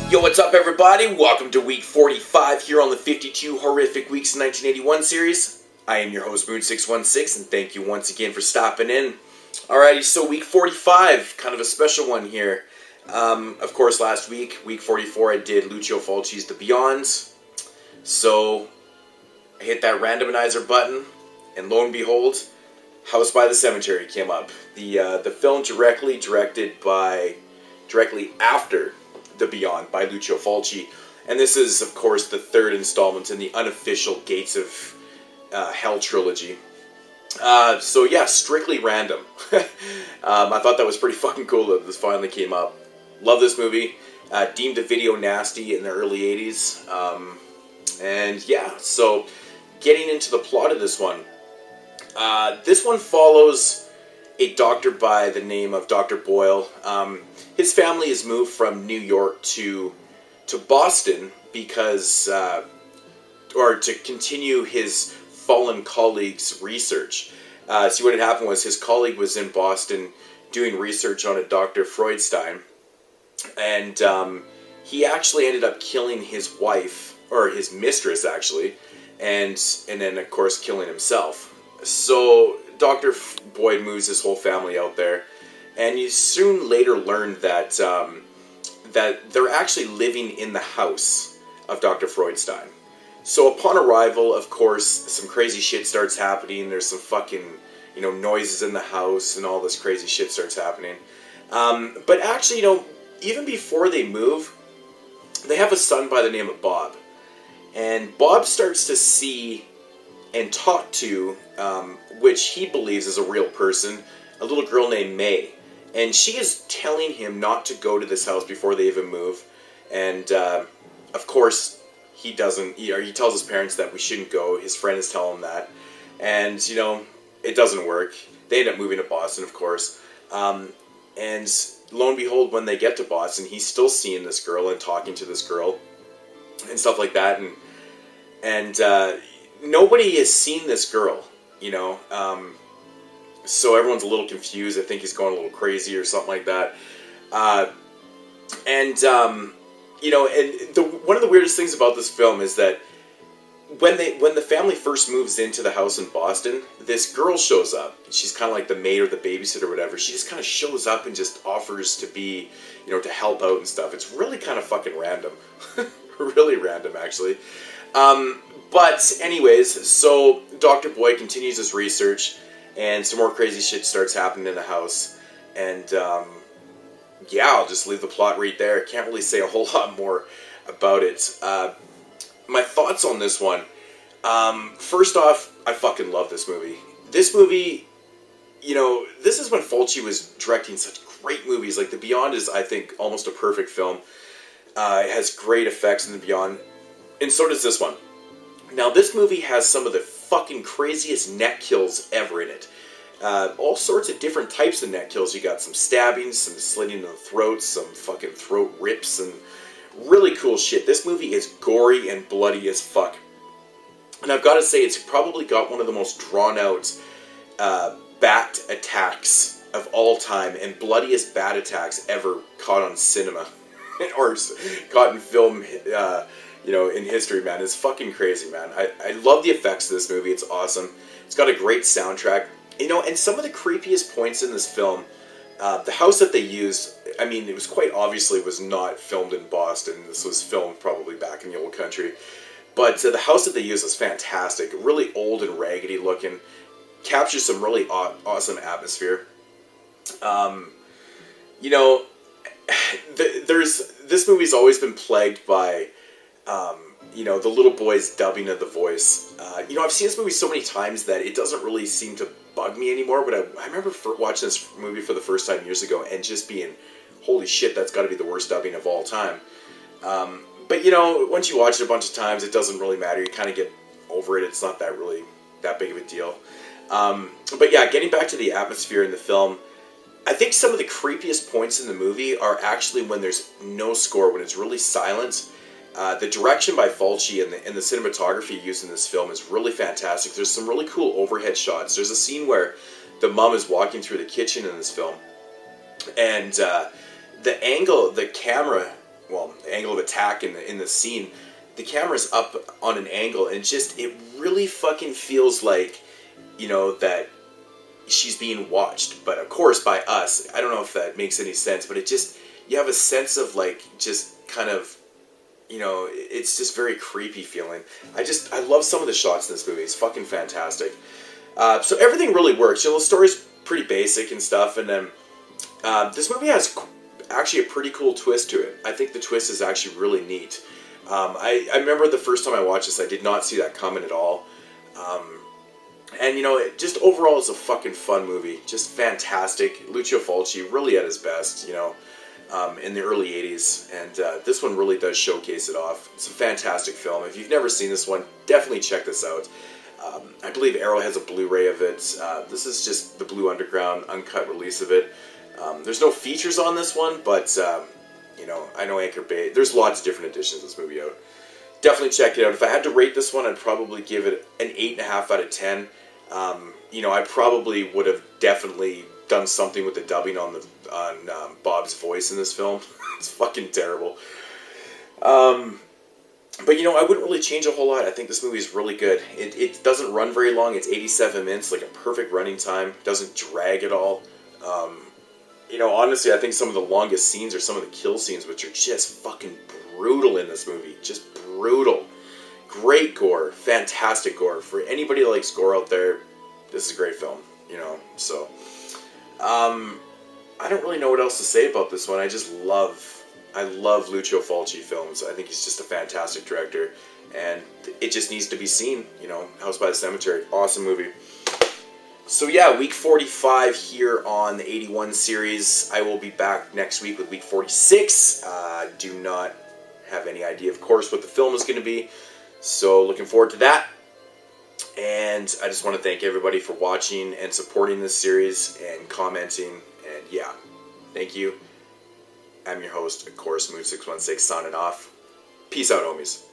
Yo, what's up, everybody? Welcome to week 45 here on the 52 Horrific Weeks in 1981 series. I am your host, Moon616, and thank you once again for stopping in. Alrighty, so week 45, kind of a special one here. Of course, last week, week 44, I did Lucio Fulci's The Beyond. So, I hit that randomizer button, and lo and behold, House by the Cemetery came up. The film directly after The Beyond by Lucio Fulci. And this is, of course, the third installment in the unofficial Gates of Hell trilogy. So yeah, strictly random. I thought that was pretty fucking cool that this finally came up. Love this movie. Deemed a video nasty in the early 80s. And yeah, so getting into the plot of this one. This one follows a doctor by the name of Dr. Boyle. His family has moved from New York to Boston because, or to continue his fallen colleague's research. See, what had happened was his colleague was in Boston doing research on a Dr. Freudstein, and he actually ended up killing his wife, or his mistress actually, and then of course killing himself. So Dr. Boyd moves his whole family out there, and you soon later learn that that they're actually living in the house of Dr. Freudstein. So upon arrival, of course, some crazy shit starts happening. There's some fucking, noises in the house, and all this crazy shit starts happening. But actually, even before they move, they have a son by the name of Bob. And Bob starts to see and talk to, which he believes is a real person, a little girl named May. And she is telling him not to go to this house before they even move. And, of course, he doesn't, or he tells his parents that we shouldn't go. His friend is telling him that. And, it doesn't work. They end up moving to Boston, of course. And lo and behold, when they get to Boston, he's still seeing this girl and talking to this girl and stuff like that. And nobody has seen this girl, so everyone's a little confused. I think he's going a little crazy or something like that. And one of the weirdest things about this film is that when the family first moves into the house in Boston, this girl shows up. She's kind of like the maid or the babysitter or whatever. She just kind of shows up and just offers to be, to help out and stuff. It's really kind of fucking random. Really random, actually. But anyways, so Dr. Boyd continues his research, and some more crazy shit starts happening in the house. And yeah, I'll just leave the plot right there. Can't really say a whole lot more about it. My thoughts on this one. First off, I fucking love this movie. This movie, this is when Fulci was directing such great movies. Like The Beyond is, I think, almost a perfect film. It has great effects in The Beyond. And so does this one. Now, this movie has some of the fucking craziest neck kills ever in it. All sorts of different types of neck kills. You got some stabbings, some slitting in the throat, some fucking throat rips, and really cool shit. This movie is gory and bloody as fuck. And I've got to say, it's probably got one of the most drawn-out bat attacks of all time, and bloodiest bat attacks ever caught on cinema. Or caught in film, in history, man. It's fucking crazy, man. I love the effects of this movie. It's awesome. It's got a great soundtrack. And some of the creepiest points in this film, the house that they used, it was quite obviously was not filmed in Boston. This was filmed probably back in the old country. But the house that they used was fantastic. Really old and raggedy looking. Captures some really awesome atmosphere. This movie's always been plagued by, the little boy's dubbing of the voice. I've seen this movie so many times that it doesn't really seem to bug me anymore, but I remember watching this movie for the first time years ago and just being, holy shit, that's got to be the worst dubbing of all time. But, once you watch it a bunch of times, it doesn't really matter. You kind of get over it. It's not that big of a deal. But yeah, getting back to the atmosphere in the film, I think some of the creepiest points in the movie are actually when there's no score, when it's really silent. The direction by Fulci and the cinematography used in this film is really fantastic. There's some really cool overhead shots. There's a scene where the mom is walking through the kitchen in this film, and the angle, the camera angle of attack in the scene, the camera's up on an angle, and it really fucking feels like, that she's being watched, but of course by us. I don't know if that makes any sense, but you have a sense of like, just kind of, it's just very creepy feeling. I love some of the shots in this movie. It's fucking fantastic. So everything really works. The story's pretty basic and stuff, and then this movie has actually a pretty cool twist to it. I think the twist is actually really neat. I remember the first time I watched this, I did not see that coming at all. And it just overall is a fucking fun movie. Just fantastic. Lucio Fulci really at his best, in the early 80s. And this one really does showcase it off. It's a fantastic film. If you've never seen this one, definitely check this out. I believe Arrow has a Blu-ray of it. This is just the Blue Underground uncut release of it. There's no features on this one, but, I know Anchor Bay. There's lots of different editions of this movie out. Definitely check it out. If I had to rate this one, I'd probably give it an 8.5 out of 10. I probably would have definitely done something with the dubbing on Bob's voice in this film. It's fucking terrible. But I wouldn't really change a whole lot. I think this movie is really good. It doesn't run very long. It's 87 minutes, like a perfect running time. It doesn't drag at all. Honestly, I think some of the longest scenes are some of the kill scenes, which are just fucking brutal in this movie. Just brutal. Great gore. Fantastic gore. For anybody that likes gore out there, this is a great film. So, I don't really know what else to say about this one. I love Lucio Fulci films. I think he's just a fantastic director, and it just needs to be seen. House by the Cemetery, awesome movie. So yeah, week 45 here on the 81 series. I will be back next week with week 46. Do not have any idea, of course, what the film is going to be. So looking forward to that. And I just want to thank everybody for watching and supporting this series and commenting. And yeah, thank you. I'm your host, of course, Moon616, signing off. Peace out, homies.